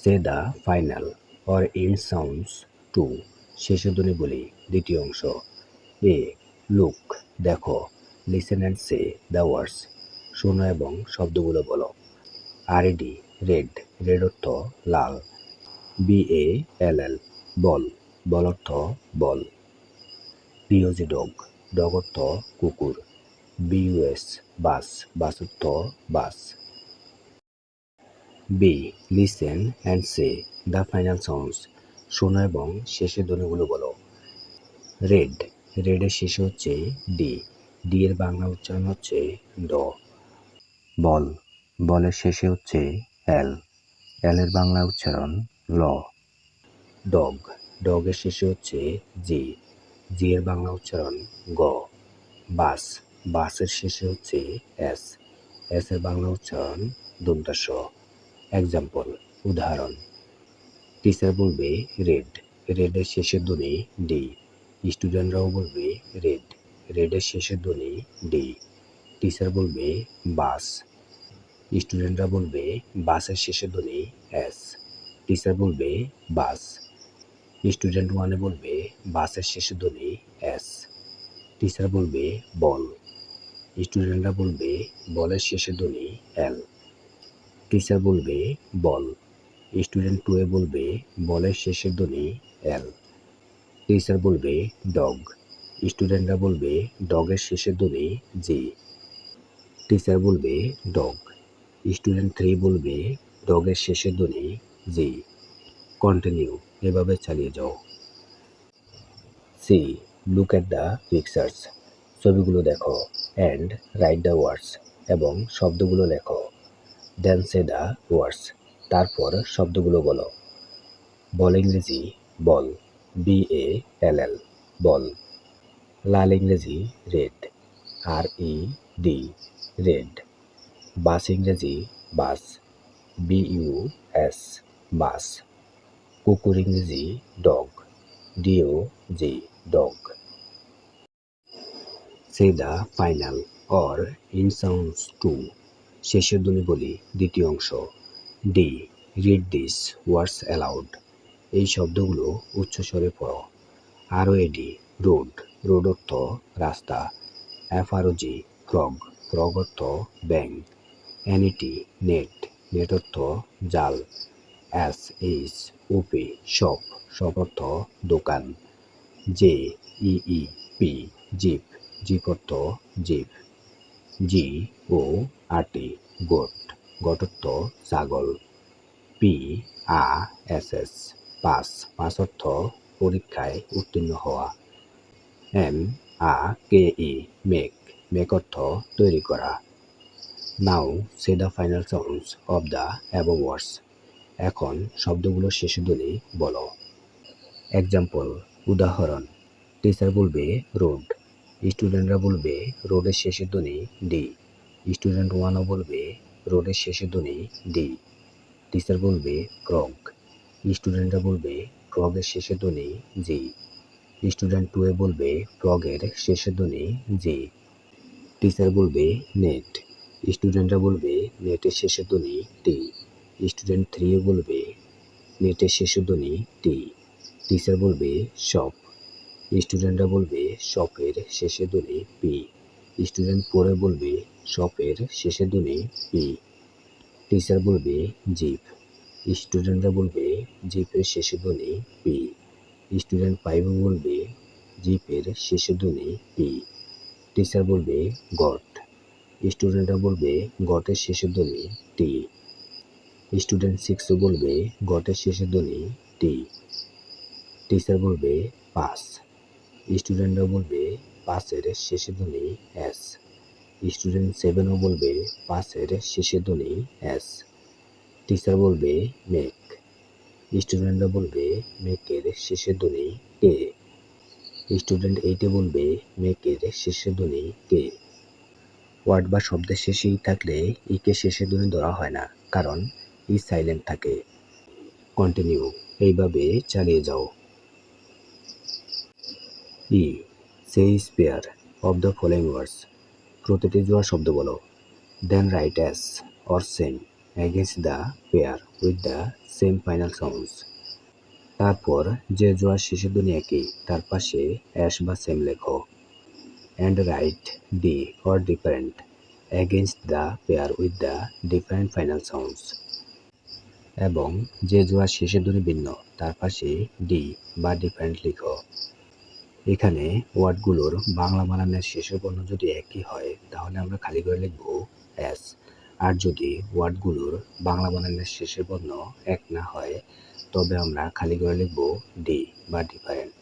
Say the final or end sounds two শেষের ধ্বনি বলি দ্বিতীয় অংশ। এ লুক দেখো, listen and say the words শোনো এবং শব্দগুলো বলো। RED রেড, রেড অর্থ লাল। BALL বল, বল অর্থ বল। POG ডগ, ডগ অর্থ কুকুর। BUS বাস, বাস অর্থ বাস। B listen and say the final sounds শোনো এবং শেষের ধ্বনিগুলো বলো। রেড, রেডের শেষে হচ্ছে ডি, ডি এর বাংলা উচ্চারণ হচ্ছে ড। বল, বলের শেষে হচ্ছে এল, এল এর বাংলা উচ্চারণ ল। ডগ, ডগের শেষে হচ্ছে জি, জি এর বাংলা উচ্চারণ গ। বাস, বাসের শেষে হচ্ছে এস, এস এর বাংলা উচ্চারণ দন্তাস। এক্সাম্পল উদাহরণ, টিচার বলবে রেড, রেডের শেষের ধ্বনি ডি। স্টুডেন্টরাও বলবে রেড, রেডের শেষের ধ্বনি ডি। টিচার বলবে বাস, স্টুডেন্টরা বলবে বাসের শেষের ধ্বনি এস। টিচার বলবে বাস, স্টুডেন্ট ওয়ানে বলবে বাসের শেষের ধ্বনি এস। টিচার বলবে বল, স্টুডেন্টরা বলবে বলের শেষের ধ্বনি এল। টিচার বলবে বল, স্টুডেন্ট টু এ বলবে বলের শেষের ধ্বনি এল। টিচার বলবে ডগ, স্টুডেন্টরা বলবে ডগের শেষের ধ্বনি জি। টিচার বলবে ডগ, স্টুডেন্ট 3 বলবে ডগের শেষের ধ্বনি জি। কন্টিনিউ, এভাবে চালিয়ে যাও। C look at the pictures ছবিগুলো দেখো, অ্যান্ড রাইট দ্য ওয়ার্ডস এবং শব্দগুলো লেখো। দেন সে দ্য ওয়ার্ডস তারপর শব্দগুলো বলো। বল ইংরেজি বল, BALL বল। লাল ইংরেজি রেড, RED রেড। বাস ইংরেজি বাস, BUS বাস। কুকুর ইংরেজি dog, DOG dog. Say the final or end sounds two শেষের ধ্বনি বলি দ্বিতীয় অংশ। D read this words aloud এই শব্দগুলো উচ্চস্বরে পড়ো। ROAD রোড, রোড অর্থ রাস্তা। FROG ফ্রগ, ফ্রগ অর্থ ব্যাঙ। NET নেট, নেট অর্থ জাল। SHOP শপ, শপ অর্থ দোকান। JEEP জিপ, জিপ অর্থ জিপ। GOAT গোট, গোট অর্থ ছাগল। PASS পাস, পাস অর্থ পরীক্ষায় উত্তীর্ণ হওয়া। MAKE মেক, মেক অর্থ তৈরি করা। Now say the final sounds of the above words এখন শব্দগুলোর শেষের ধ্বনি বলো। এক্সাম্পল উদাহরণ, টিচার বলবে রোড, স্টুডেন্টরা বলবে রোডের শেষের ধ্বনি ডি। স্টুডেন্ট ওয়ানও বলবে রোডের শেষের ধ্বনি ডি। টিচার বলবে ফ্রগ, স্টুডেন্টরা বলবে ফ্রগের শেষের ধ্বনি জি। স্টুডেন্ট টু এ বলবে ফ্রগের শেষের ধ্বনি জি। টিচার বলবে নেট, স্টুডেন্টরা বলবে নেটের শেষের ধ্বনি টি। স্টুডেন্ট 3 এ বলবে নেটের শেষের ধ্বনি টি। টিচার বলবে শপ, স্টুডেন্টরা বলবে শপের শেষের ধ্বনি পি। স্টুডেন্ট 4 এ বলবে শপের শেষের ধ্বনি পি। টিচার বলবে জিপ, স্টুডেন্টরা বলবে জিপের শেষের ধ্বনি পি। স্টুডেন্ট 5 বলবে জিপের শেষের ধ্বনি পি। টিচার বলবে গট, স্টুডেন্টরা বলবে গটের শেষের ধ্বনি টি। স্টুডেন্ট 6 বলবে গটের শেষের ধ্বনি টি। টিচার বলবে পাস, স্টুডেন্টরা বলবে পাসের শেষের ধ্বনি এস। স্টুডেন্ট 7 বলবে পাসের শেষের ধ্বনি এস। টিচার বলবে মেক, স্টুডেন্টরা বলবে মেকের শেষের ধ্বনি কে। স্টুডেন্ট 8 বলবে মেকের শেষের ধ্বনি কে। ওয়ার্ড বা শব্দের শেষে ই থাকলে ইকে শেষের ধ্বনি ধরা হয় না, কারণ ই সাইলেন্ট থাকে। কন্টিনিউ, এইভাবে চালিয়ে যাও। ই say is pair of the following words প্রতিটি জোড়া শব্দ বলো। Then write as or same against the pair with the same final sounds. তারপর যে জোড়ার শেষের ধ্বনি একই তার পাশে অ্যাশ বা সেম লেখো। And right D or different against the pair with the different final sounds. এবং যে জোড়ার শেষের ধ্বনি ভিন্ন তার পাশে ডি বা ডিফারেন্ট লিখো। এখানে ওয়ার্ডগুলোর বাংলা বানানের শেষের বর্ণ যদি একই হয় তাহলে আমরা খালি করে লিখব এস। আর যদি ওয়ার্ডগুলোর বাংলা বানানের শেষের বর্ণ এক না হয় তবে আমরা খালি করে লিখব ডি বা ডিফারেন্ট।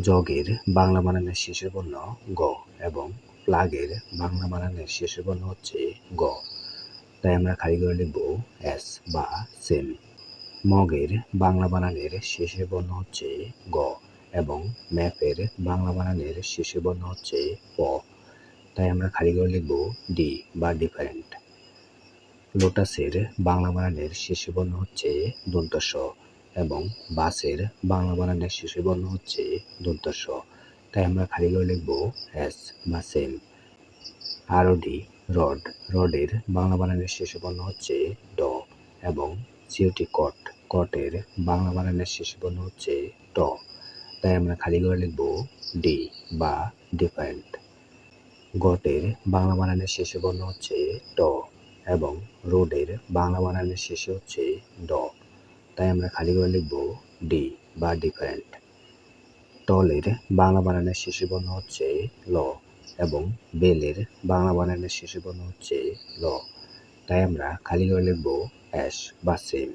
জগের বাংলা বানানের শেষের বর্ণ গ এবং প্লাগের বাংলা বানানের শেষের বর্ণ হচ্ছে গ, তাই আমরা খালি করে লিখব এস বা সেম। মগের বাংলা বানানের শেষের বর্ণ হচ্ছে গ এবং ম্যাপের বাংলা বানানের শেষের বর্ণ হচ্ছে প, তাই আমরা খালি করে লিখব ডি বা ডিফারেন্ট। লোটাসের বাংলা বানানের শেষের বর্ণ হচ্ছে দন্ত স এবং বাসের বাংলা বানানের শেষের বর্ণ হচ্ছে দন্ত স, তাই আমরা খালি করে লিখব এস বা সেম। আরডি রড, রডের বাংলা বানানের শেষের বর্ণ হচ্ছে ড এবং সিওটি কট, কটের বাংলা বানানের শেষের বর্ণ হচ্ছে ট, তাই আমরা খালি করে লিখব ডি বা ডিফারেন্ট। গটের বাংলা বানানের শেষের বর্ণ হচ্ছে ট এবং রোডের বাংলা বানানের শেষে হচ্ছে ড, তাই আমরা খালি করে লিখব ডি বা ডিফারেন্ট। টলের বাংলা বানানের শেষের বর্ণ হচ্ছে ল এবং বেলের বাংলা বানানের শেষের বর্ণ হচ্ছে ল, তাই আমরা খালি করে লিখব অ্যাশ বা সেম।